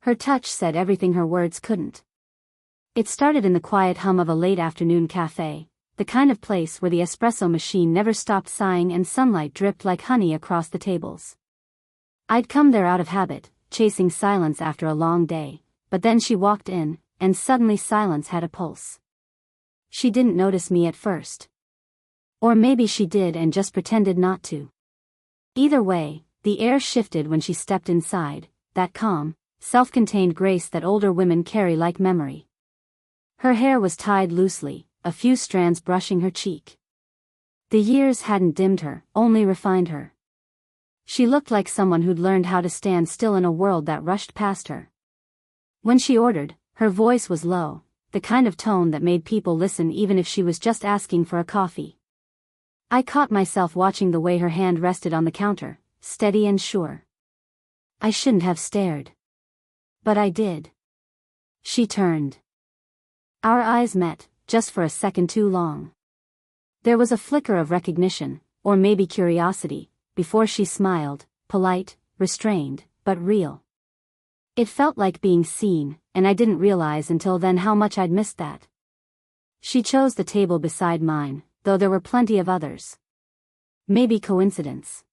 Her touch said everything her words couldn't. It started in the quiet hum of a late afternoon cafe, the kind of place where the espresso machine never stopped sighing and sunlight dripped like honey across the tables. I'd come there out of habit, chasing silence after a long day, but then she walked in, and suddenly silence had a pulse. She didn't notice me at first. Or maybe she did and just pretended not to. Either way, the air shifted when she stepped inside, that calm, self-contained grace that older women carry like memory. Her hair was tied loosely, a few strands brushing her cheek. The years hadn't dimmed her, only refined her. She looked like someone who'd learned how to stand still in a world that rushed past her. When she ordered, her voice was low, the kind of tone that made people listen even if she was just asking for a coffee. I caught myself watching the way her hand rested on the counter, steady and sure. I shouldn't have stared. But I did. She turned. Our eyes met, just for a second too long. There was a flicker of recognition, or maybe curiosity, before she smiled, polite, restrained, but real. It felt like being seen, and I didn't realize until then how much I'd missed that. She chose the table beside mine, though there were plenty of others. Maybe coincidence.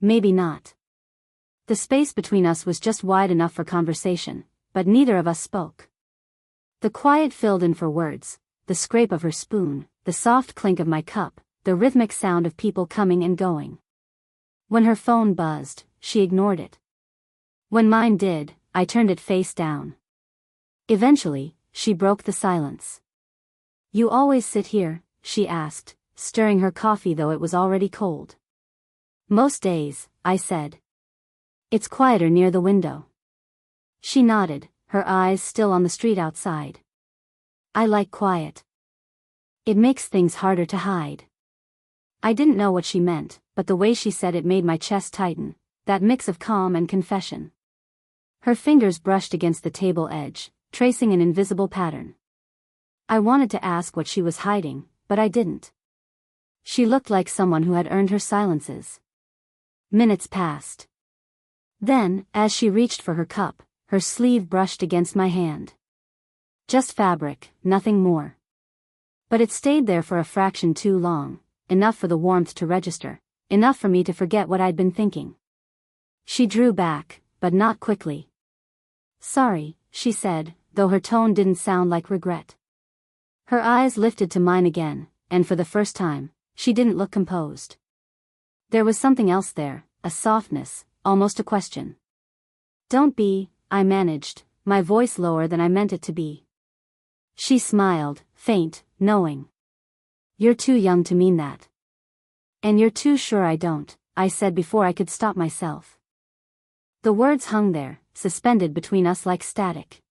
Maybe not. The space between us was just wide enough for conversation, but neither of us spoke. The quiet filled in for words, the scrape of her spoon, the soft clink of my cup, the rhythmic sound of people coming and going. When her phone buzzed, she ignored it. When mine did, I turned it face down. Eventually, she broke the silence. "You always sit here?" she asked, stirring her coffee though it was already cold. "Most days," I said. "It's quieter near the window." She nodded, her eyes still on the street outside. "I like quiet. It makes things harder to hide." I didn't know what she meant, but the way she said it made my chest tighten, that mix of calm and confession. Her fingers brushed against the table edge, tracing an invisible pattern. I wanted to ask what she was hiding, but I didn't. She looked like someone who had earned her silences. Minutes passed. Then, as she reached for her cup, her sleeve brushed against my hand. Just fabric, nothing more. But it stayed there for a fraction too long, enough for the warmth to register, enough for me to forget what I'd been thinking. She drew back, but not quickly. "Sorry," she said, though her tone didn't sound like regret. Her eyes lifted to mine again, and for the first time, she didn't look composed. There was something else there, a softness, almost a question. "Don't be," I managed, my voice lower than I meant it to be. She smiled, faint, knowing. "You're too young to mean that." "And you're too sure I don't," I said before I could stop myself. The words hung there, suspended between us like static.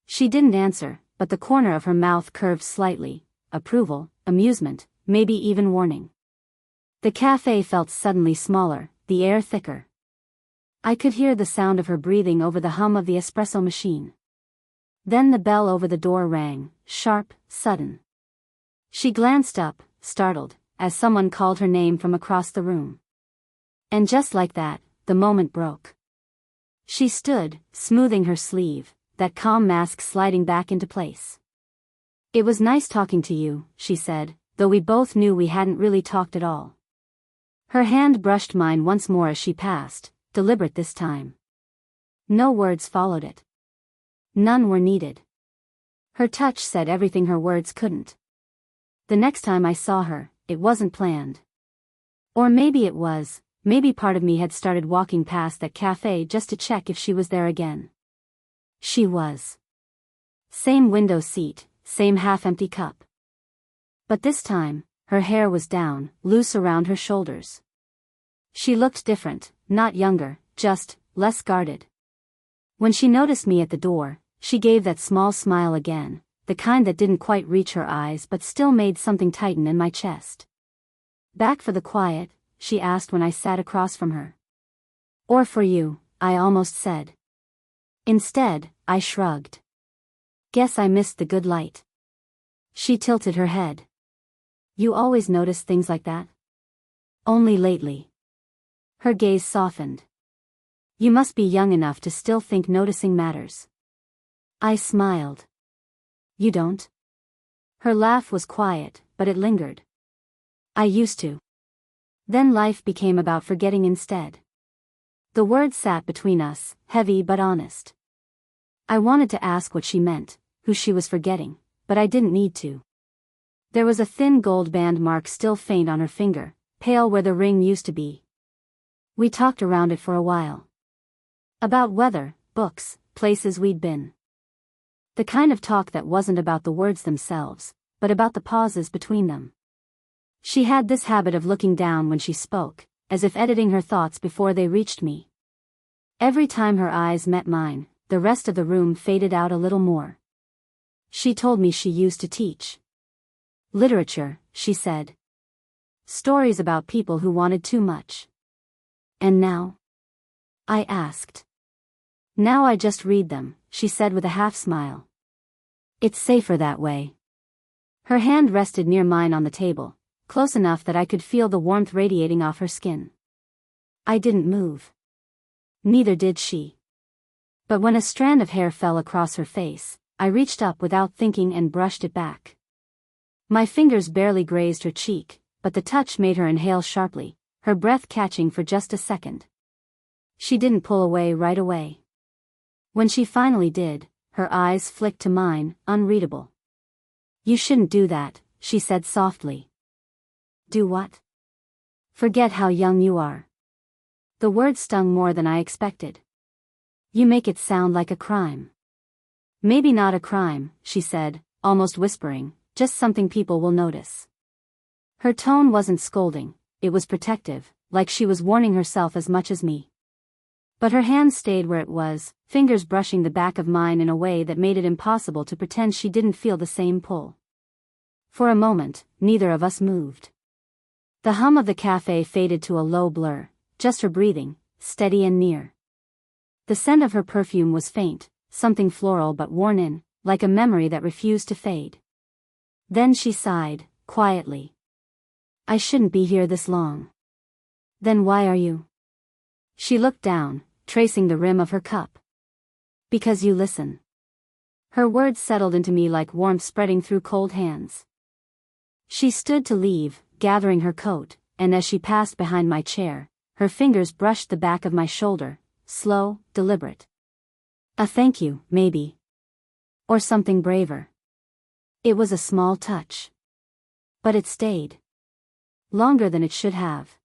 She didn't answer, but the corner of her mouth curved slightly, approval, amusement, maybe even warning. The cafe felt suddenly smaller, the air thicker. I could hear the sound of her breathing over the hum of the espresso machine. Then the bell over the door rang, sharp, sudden. She glanced up, startled, as someone called her name from across the room. And just like that, the moment broke. She stood, smoothing her sleeve, that calm mask sliding back into place. "It was nice talking to you," she said, though we both knew we hadn't really talked at all. Her hand brushed mine once more as she passed, deliberate this time. No words followed it. None were needed. Her touch said everything her words couldn't. The next time I saw her, it wasn't planned. Or maybe it was, maybe part of me had started walking past that cafe just to check if she was there again. She was. Same window seat, same half-empty cup. But this time, her hair was down, loose around her shoulders. She looked different, not younger, just less guarded. When she noticed me at the door, she gave that small smile again, the kind that didn't quite reach her eyes but still made something tighten in my chest. "Back for the quiet?" she asked when I sat across from her. "Or for you," I almost said. Instead, I shrugged. "Guess I missed the good light." She tilted her head. "You always notice things like that?" "Only lately." Her gaze softened. You must be young enough to still think noticing matters. I smiled. You don't? Her laugh was quiet, but it lingered. I used to. Then life became about forgetting instead. The words sat between us, heavy but honest. I wanted to ask what she meant, who she was forgetting, but I didn't need to. There was a thin gold band mark still faint on her finger, pale where the ring used to be. We talked around it for a while. About weather, books, places we'd been. The kind of talk that wasn't about the words themselves, but about the pauses between them. She had this habit of looking down when she spoke, as if editing her thoughts before they reached me. Every time her eyes met mine, the rest of the room faded out a little more. She told me she used to teach. Literature, she said. Stories about people who wanted too much. And now? I asked. Now I just read them, she said with a half smile. It's safer that way. Her hand rested near mine on the table, close enough that I could feel the warmth radiating off her skin. I didn't move. Neither did she. But when a strand of hair fell across her face, I reached up without thinking and brushed it back. My fingers barely grazed her cheek, but the touch made her inhale sharply, her breath catching for just a second. She didn't pull away right away. When she finally did, her eyes flicked to mine, unreadable. You shouldn't do that, she said softly. Do what? Forget how young you are. The word stung more than I expected. You make it sound like a crime. Maybe not a crime, she said, almost whispering, just something people will notice. Her tone wasn't scolding, it was protective, like she was warning herself as much as me. But her hand stayed where it was, fingers brushing the back of mine in a way that made it impossible to pretend she didn't feel the same pull. For a moment, neither of us moved. The hum of the cafe faded to a low blur, just her breathing, steady and near. The scent of her perfume was faint, something floral but worn in, like a memory that refused to fade. Then she sighed, quietly. I shouldn't be here this long. Then why are you? She looked down, tracing the rim of her cup. Because you listen. Her words settled into me like warmth spreading through cold hands. She stood to leave, gathering her coat, and as she passed behind my chair, her fingers brushed the back of my shoulder, slow, deliberate. A thank you, maybe. Or something braver. It was a small touch. But it stayed. Longer than it should have.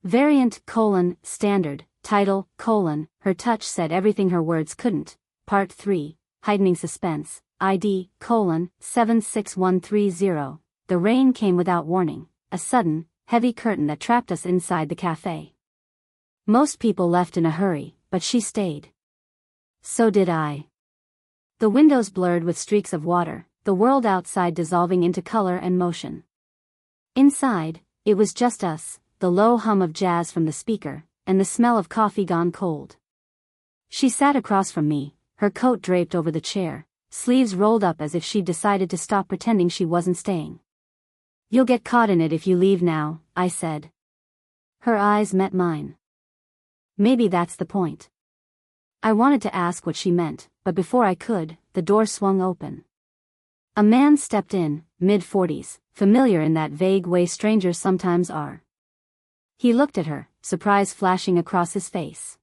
Variant, standard, title, her touch said everything her words couldn't. Part 3, heightening suspense, ID, 76130. The rain came without warning, a sudden, heavy curtain that trapped us inside the cafe. Most people left in a hurry, but she stayed. So did I. The windows blurred with streaks of water, the world outside dissolving into color and motion. Inside, it was just us, the low hum of jazz from the speaker, and the smell of coffee gone cold. She sat across from me, her coat draped over the chair, sleeves rolled up as if she'd decided to stop pretending she wasn't staying. You'll get caught in it if you leave now, I said. Her eyes met mine. Maybe that's the point. I wanted to ask what she meant, but before I could, the door swung open. A man stepped in, mid-40s, familiar in that vague way strangers sometimes are. He looked at her, surprise flashing across his face.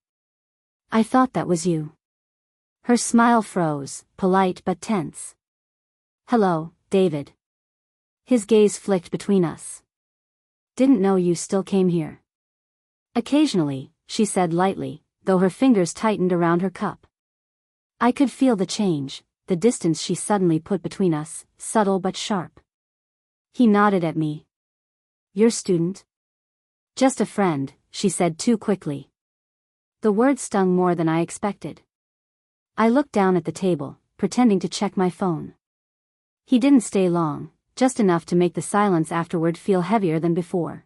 I thought that was you. Her smile froze, polite but tense. Hello, David. His gaze flicked between us. Didn't know you still came here. Occasionally, she said lightly, though her fingers tightened around her cup. I could feel the change, the distance she suddenly put between us, subtle but sharp. He nodded at me. Your student? Just a friend, she said too quickly. The word stung more than I expected. I looked down at the table, pretending to check my phone. He didn't stay long, just enough to make the silence afterward feel heavier than before.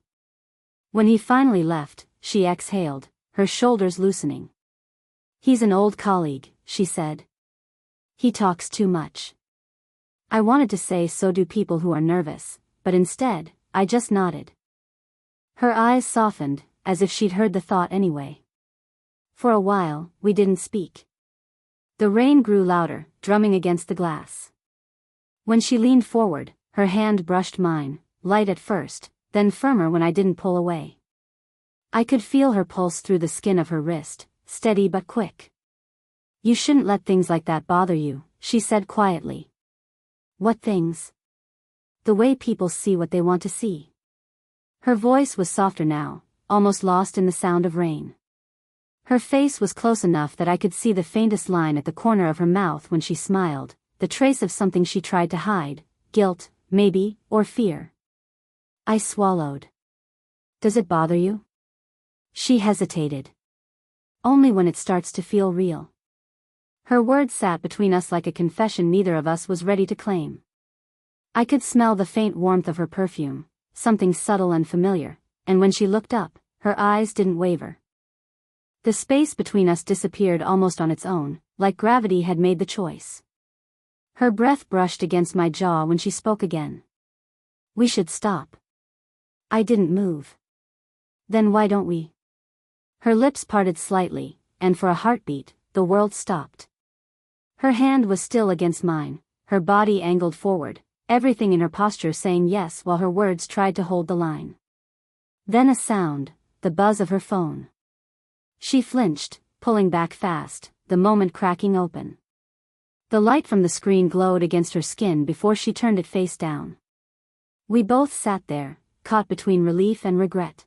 When he finally left, she exhaled, her shoulders loosening. He's an old colleague, she said. He talks too much. I wanted to say so do people who are nervous, but instead, I just nodded. Her eyes softened, as if she'd heard the thought anyway. For a while, we didn't speak. The rain grew louder, drumming against the glass. When she leaned forward, her hand brushed mine, light at first, then firmer when I didn't pull away. I could feel her pulse through the skin of her wrist, steady but quick. "You shouldn't let things like that bother you," she said quietly. "What things?" "The way people see what they want to see." Her voice was softer now, almost lost in the sound of rain. Her face was close enough that I could see the faintest line at the corner of her mouth when she smiled, the trace of something she tried to hide, guilt, maybe, or fear. I swallowed. "Does it bother you?" She hesitated. "Only when it starts to feel real." Her words sat between us like a confession neither of us was ready to claim. I could smell the faint warmth of her perfume, something subtle and familiar, and when she looked up, her eyes didn't waver. The space between us disappeared almost on its own, like gravity had made the choice. Her breath brushed against my jaw when she spoke again. "We should stop." I didn't move. "Then why don't we?" Her lips parted slightly, and for a heartbeat, the world stopped. Her hand was still against mine, her body angled forward, everything in her posture saying yes while her words tried to hold the line. Then a sound, the buzz of her phone. She flinched, pulling back fast, the moment cracking open. The light from the screen glowed against her skin before she turned it face down. We both sat there, caught between relief and regret.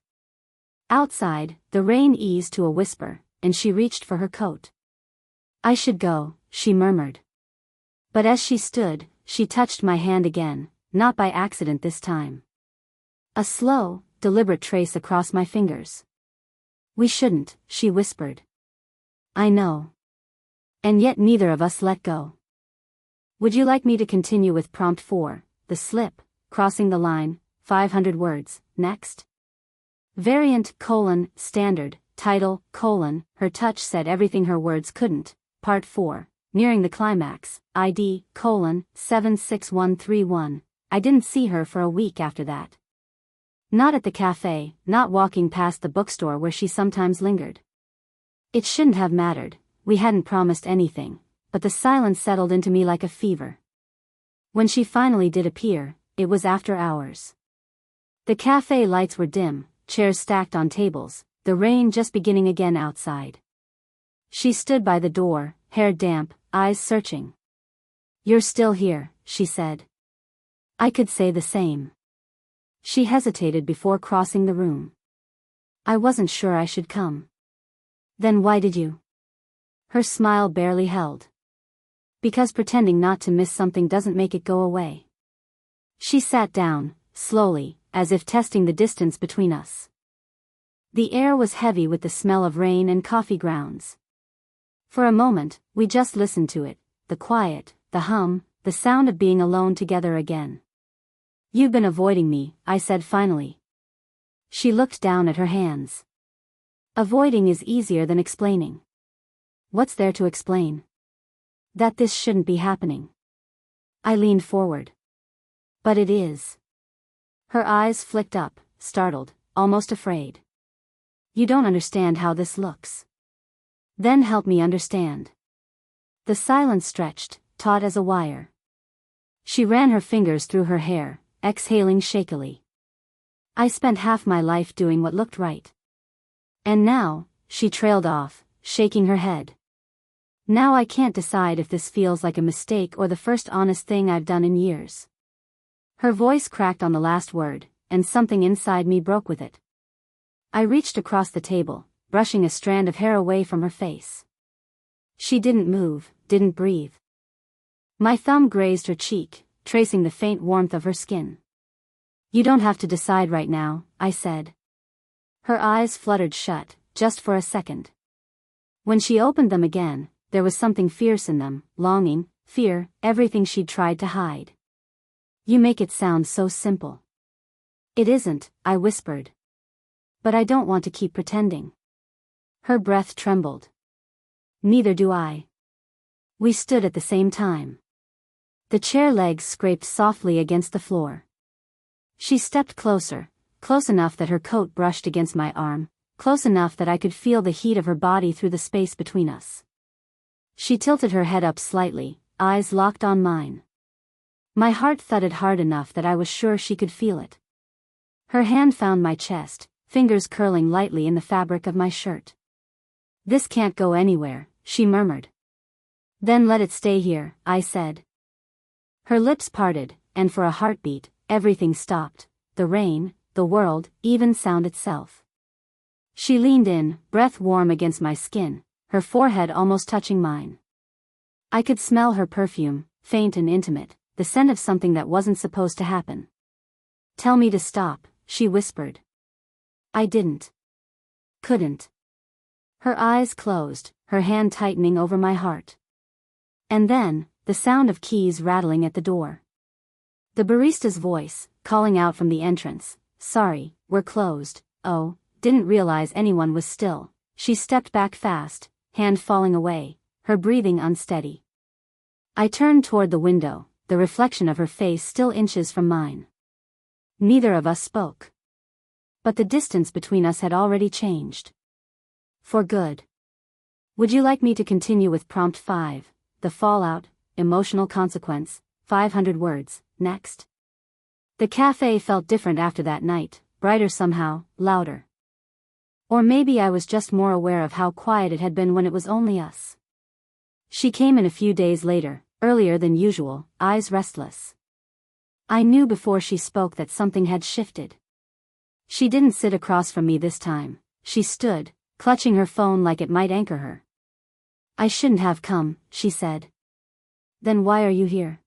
Outside, the rain eased to a whisper, and she reached for her coat. "I should go," she murmured. But as she stood, she touched my hand again, not by accident this time. A slow, deliberate trace across my fingers. "We shouldn't," she whispered. "I know." And yet neither of us let go. "Would you like me to continue with prompt 4, the slip, crossing the line, 500 words, next?" Variant, standard, title, her touch said everything her words couldn't, part 4, nearing the climax, ID, 76131. I didn't see her for a week after that. Not at the cafe, not walking past the bookstore where she sometimes lingered. It shouldn't have mattered, we hadn't promised anything, but the silence settled into me like a fever. When she finally did appear, it was after hours. The cafe lights were dim, chairs stacked on tables, the rain just beginning again outside. She stood by the door, hair damp, eyes searching. "You're still here," she said. I could say the same. She hesitated before crossing the room. "I wasn't sure I should come." "Then why did you?" Her smile barely held. "Because pretending not to miss something doesn't make it go away." She sat down, slowly, as if testing the distance between us. The air was heavy with the smell of rain and coffee grounds. For a moment, we just listened to it, the quiet, the hum, the sound of being alone together again. "You've been avoiding me," I said finally. She looked down at her hands. "Avoiding is easier than explaining." "What's there to explain?" "That this shouldn't be happening." I leaned forward. "But it is." Her eyes flicked up, startled, almost afraid. "You don't understand how this looks." "Then help me understand." The silence stretched, taut as a wire. She ran her fingers through her hair, exhaling shakily. "I spent half my life doing what looked right. And now," she trailed off, shaking her head. "Now I can't decide if this feels like a mistake or the first honest thing I've done in years." Her voice cracked on the last word, and something inside me broke with it. I reached across the table, brushing a strand of hair away from her face. She didn't move, didn't breathe. My thumb grazed her cheek, tracing the faint warmth of her skin. "You don't have to decide right now," I said. Her eyes fluttered shut, just for a second. When she opened them again, there was something fierce in them, longing, fear, everything she'd tried to hide. "You make it sound so simple." "It isn't," I whispered. "But I don't want to keep pretending." Her breath trembled. "Neither do I." We stood at the same time. The chair legs scraped softly against the floor. She stepped closer, close enough that her coat brushed against my arm, close enough that I could feel the heat of her body through the space between us. She tilted her head up slightly, eyes locked on mine. My heart thudded hard enough that I was sure she could feel it. Her hand found my chest, fingers curling lightly in the fabric of my shirt. "This can't go anywhere," she murmured. "Then let it stay here," I said. Her lips parted, and for a heartbeat, everything stopped. The rain, the world, even sound itself. She leaned in, breath warm against my skin, her forehead almost touching mine. I could smell her perfume, faint and intimate, the scent of something that wasn't supposed to happen. "Tell me to stop," she whispered. I didn't. Couldn't. Her eyes closed, her hand tightening over my heart. And then, the sound of keys rattling at the door. The barista's voice, calling out from the entrance, "Sorry, we're closed." Oh, didn't realize anyone was still. She stepped back fast, hand falling away, her breathing unsteady. I turned toward the window, the reflection of her face still inches from mine. Neither of us spoke. But the distance between us had already changed. For good. Would you like me to continue with prompt 5, the fallout, emotional consequence, 500 words, next? The cafe felt different after that night, brighter somehow, louder. Or maybe I was just more aware of how quiet it had been when it was only us. She came in a few days later, earlier than usual, eyes restless. I knew before she spoke that something had shifted. She didn't sit across from me this time. She stood, clutching her phone like it might anchor her. "I shouldn't have come," she said. "Then why are you here?"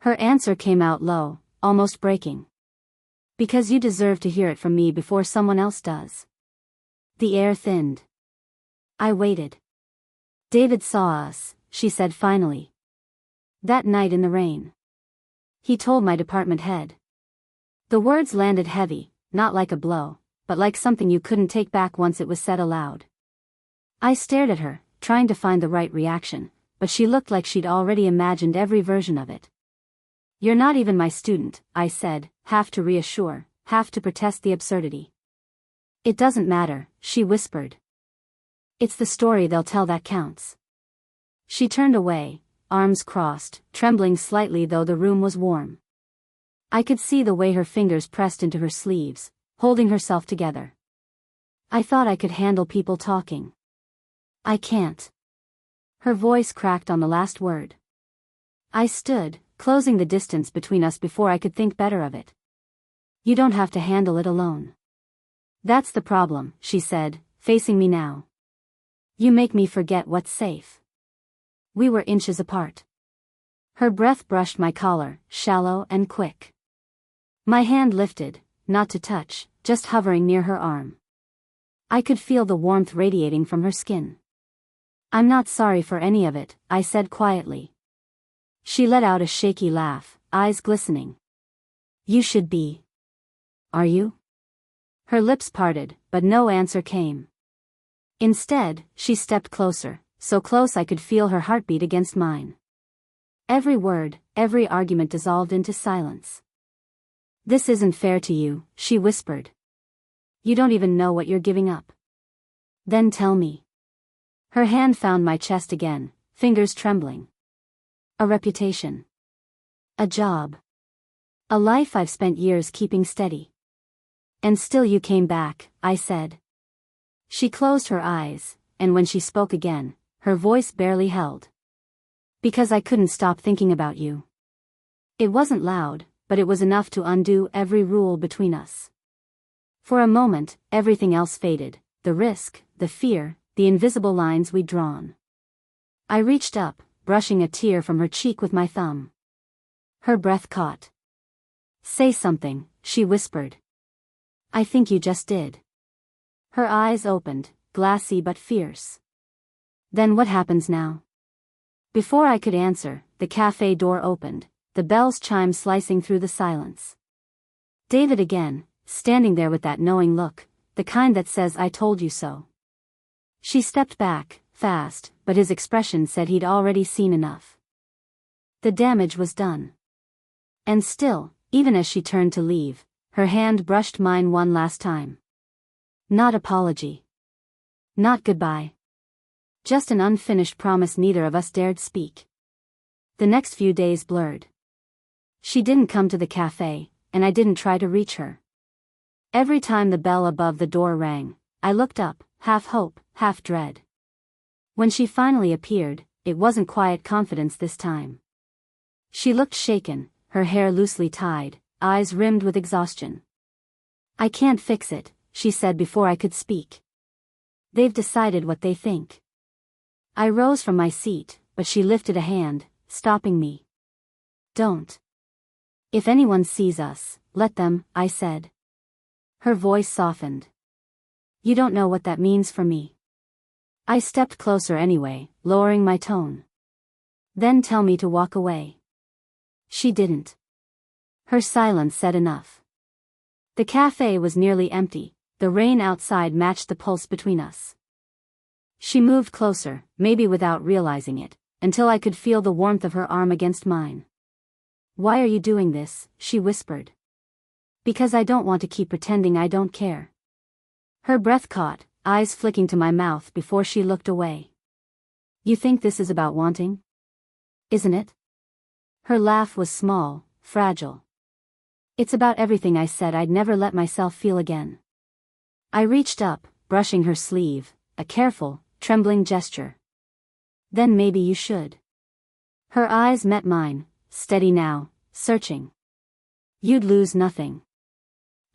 Her answer came out low, almost breaking. "Because you deserve to hear it from me before someone else does." The air thinned. I waited. "David saw us," she said finally. "That night in the rain. He told my department head." The words landed heavy, not like a blow, but like something you couldn't take back once it was said aloud. I stared at her, trying to find the right reaction, but she looked like she'd already imagined every version of it. "You're not even my student," I said, half to reassure, half to protest the absurdity. "It doesn't matter," she whispered. "It's the story they'll tell that counts." She turned away, arms crossed, trembling slightly though the room was warm. I could see the way her fingers pressed into her sleeves, holding herself together. "I thought I could handle people talking. I can't." Her voice cracked on the last word. I stood, closing the distance between us before I could think better of it. "You don't have to handle it alone. That's the problem," she said, facing me now. "You make me forget what's safe." We were inches apart. Her breath brushed my collar, shallow and quick. My hand lifted, not to touch, just hovering near her arm. I could feel the warmth radiating from her skin. "I'm not sorry for any of it," I said quietly. She let out a shaky laugh, eyes glistening. "You should be." "Are you?" Her lips parted, but no answer came. Instead, she stepped closer, so close I could feel her heartbeat against mine. Every word, every argument dissolved into silence. "This isn't fair to you," she whispered. "You don't even know what you're giving up." "Then tell me." Her hand found my chest again, fingers trembling. "A reputation. A job. A life I've spent years keeping steady. And still you came back," I said. She closed her eyes, and when she spoke again, her voice barely held. "Because I couldn't stop thinking about you." It wasn't loud, but it was enough to undo every rule between us. For a moment, everything else faded, the risk, the fear, the invisible lines we'd drawn. I reached up, brushing a tear from her cheek with my thumb. Her breath caught. "Say something," she whispered. "I think you just did." Her eyes opened, glassy but fierce. "Then what happens now?" Before I could answer, the cafe door opened, the bells chime slicing through the silence. David again, standing there with that knowing look, the kind that says "I told you so." She stepped back, fast, but his expression said he'd already seen enough. The damage was done. And still, even as she turned to leave, her hand brushed mine one last time. Not apology. Not goodbye. Just an unfinished promise neither of us dared speak. The next few days blurred. She didn't come to the cafe, and I didn't try to reach her. Every time the bell above the door rang, I looked up, half hope, half dread. When she finally appeared, it wasn't quiet confidence this time. She looked shaken, her hair loosely tied, eyes rimmed with exhaustion. "I can't fix it," she said before I could speak. "They've decided what they think." I rose from my seat, but she lifted a hand, stopping me. "Don't. If anyone sees us, let them," I said. Her voice softened. "You don't know what that means for me." I stepped closer anyway, lowering my tone. "Then tell me to walk away." She didn't. Her silence said enough. The cafe was nearly empty, the rain outside matched the pulse between us. She moved closer, maybe without realizing it, until I could feel the warmth of her arm against mine. "Why are you doing this?" she whispered. "Because I don't want to keep pretending I don't care." Her breath caught, eyes flicking to my mouth before she looked away. "You think this is about wanting? Isn't it?" Her laugh was small, fragile. "It's about everything," I said. I'd never let myself feel again. I reached up, brushing her sleeve, a careful, trembling gesture. "Then maybe you should." Her eyes met mine, steady now, searching. "You'd lose nothing."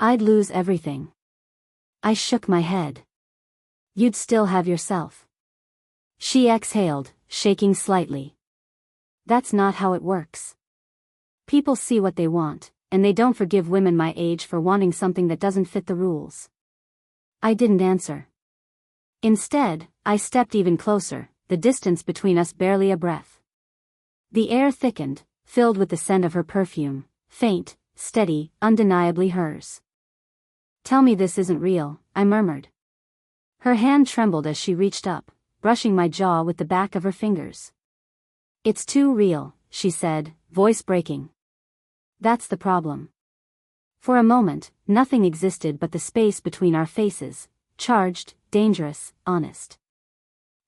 "I'd lose everything." I shook my head. "You'd still have yourself." She exhaled, shaking slightly. "That's not how it works. People see what they want, and they don't forgive women my age for wanting something that doesn't fit the rules." I didn't answer. Instead, I stepped even closer, the distance between us barely a breath. The air thickened, filled with the scent of her perfume, faint, steady, undeniably hers. "Tell me this isn't real," I murmured. Her hand trembled as she reached up, brushing my jaw with the back of her fingers. "It's too real," she said, voice breaking. "That's the problem." For a moment, nothing existed but the space between our faces, charged, dangerous, honest.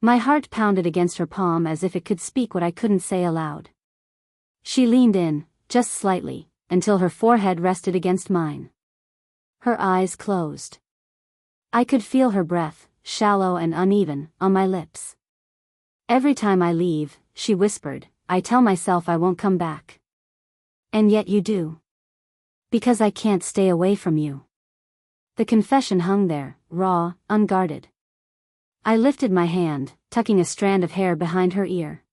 My heart pounded against her palm as if it could speak what I couldn't say aloud. She leaned in, just slightly, until her forehead rested against mine. Her eyes closed. I could feel her breath, shallow and uneven, on my lips. "Every time I leave," she whispered, "I tell myself I won't come back. And yet you do. Because I can't stay away from you." The confession hung there, raw, unguarded. I lifted my hand, tucking a strand of hair behind her ear.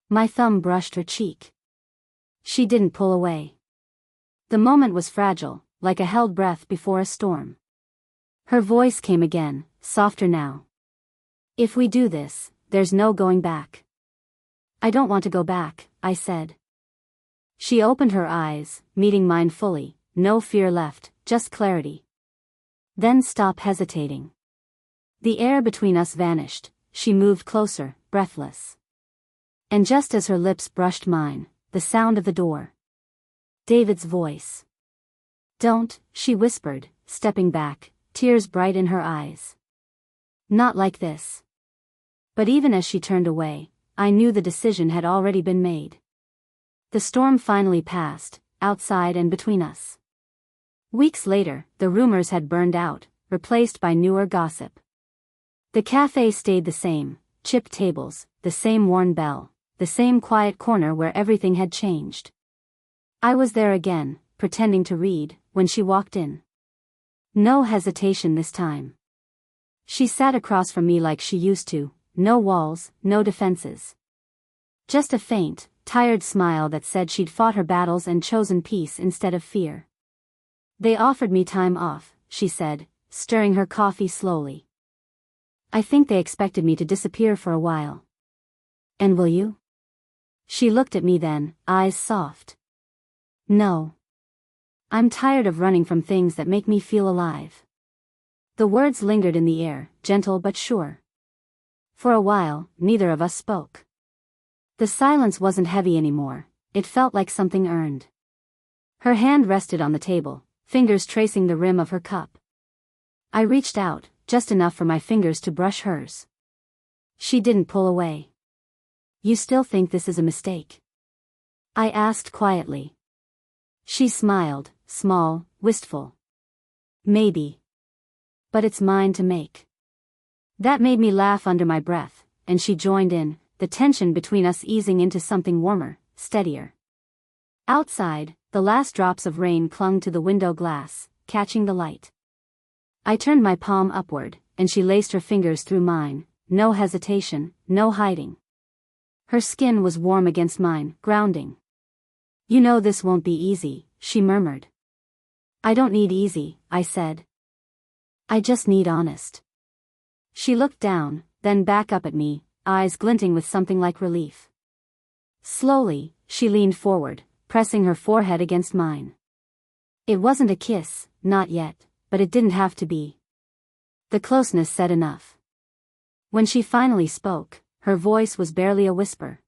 My thumb brushed her cheek. She didn't pull away. The moment was fragile, like a held breath before a storm. Her voice came again, softer now. "If we do this, there's no going back." "I don't want to go back," I said. She opened her eyes, meeting mine fully, no fear left, just clarity. "Then stop hesitating." The air between us vanished, she moved closer, breathless. And just as her lips brushed mine, the sound of the door. David's voice. "Don't," she whispered, stepping back, tears bright in her eyes. "Not like this." But even as she turned away, I knew the decision had already been made. The storm finally passed, outside and between us. Weeks later, the rumors had burned out, replaced by newer gossip. The cafe stayed the same, chipped tables, the same worn bell, the same quiet corner where everything had changed. I was there again, pretending to read, when she walked in. No hesitation this time. She sat across from me like she used to, no walls, no defenses. Just a faint, tired smile that said she'd fought her battles and chosen peace instead of fear. "They offered me time off," she said, stirring her coffee slowly. "I think they expected me to disappear for a while." "And will you?" She looked at me then, eyes soft. "No. I'm tired of running from things that make me feel alive." The words lingered in the air, gentle but sure. For a while, neither of us spoke. The silence wasn't heavy anymore, it felt like something earned. Her hand rested on the table, fingers tracing the rim of her cup. I reached out, just enough for my fingers to brush hers. She didn't pull away. You still think this is a mistake? I asked quietly. She smiled, small, wistful. Maybe. But it's mine to make. That made me laugh under my breath, and she joined in, the tension between us easing into something warmer, steadier. Outside, the last drops of rain clung to the window glass, catching the light. I turned my palm upward, and she laced her fingers through mine, no hesitation, no hiding. Her skin was warm against mine, grounding. You know this won't be easy, she murmured. I don't need easy, I said. I just need honest. She looked down, then back up at me, eyes glinting with something like relief. Slowly, she leaned forward, pressing her forehead against mine. It wasn't a kiss, not yet, but it didn't have to be. The closeness said enough. When she finally spoke, her voice was barely a whisper.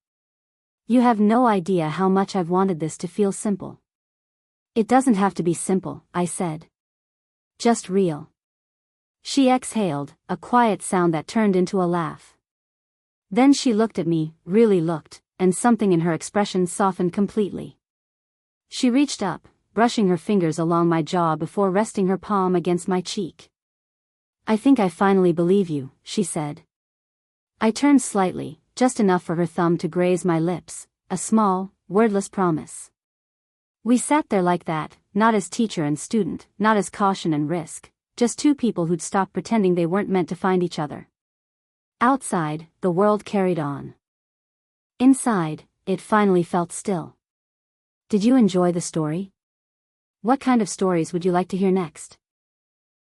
You have no idea how much I've wanted this to feel simple. It doesn't have to be simple, I said. Just real. She exhaled, a quiet sound that turned into a laugh. Then she looked at me, really looked, and something in her expression softened completely. She reached up, brushing her fingers along my jaw before resting her palm against my cheek. I think I finally believe you, she said. I turned slightly, just enough for her thumb to graze my lips, a small, wordless promise. We sat there like that, not as teacher and student, not as caution and risk, just two people who'd stopped pretending they weren't meant to find each other. Outside, the world carried on. Inside, it finally felt still. Did you enjoy the story? What kind of stories would you like to hear next?